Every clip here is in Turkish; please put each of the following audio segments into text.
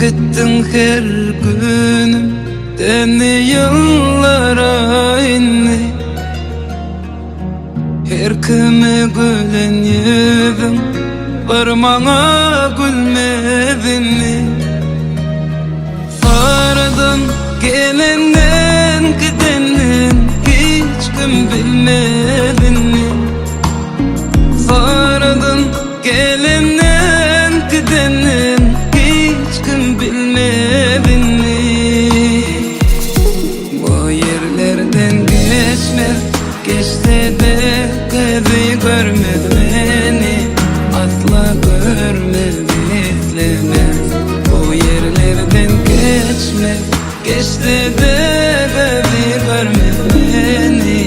gittin her günüm deni yıllara inni. Her kimi gülen yüzüm varmana gülmedinni. Faradan gelenden gidenden hiç kim bilmedinni. Faradan gelenden gidenden hiç kim bilmedinni. Bu yerlerden geçme, geçse de kızı görmedi beni, asla görmedi izlemez. Bu yerlerden geçme, geçse de kızı görmedi beni,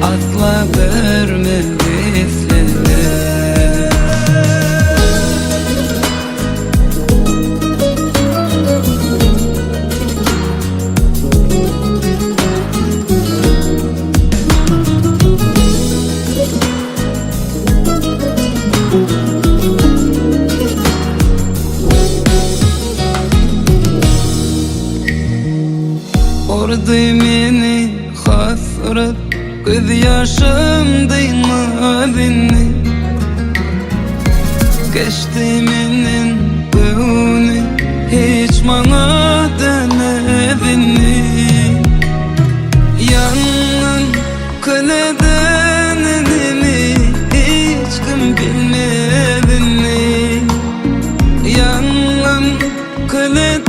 asla görmedi izlemez. Ordu meni hasret, göz yaşım değmedinni. Geçti menin günü, hiç bana demedinni. Yanın kıledenini hiç kim bilmedinni. Yanın kıledenini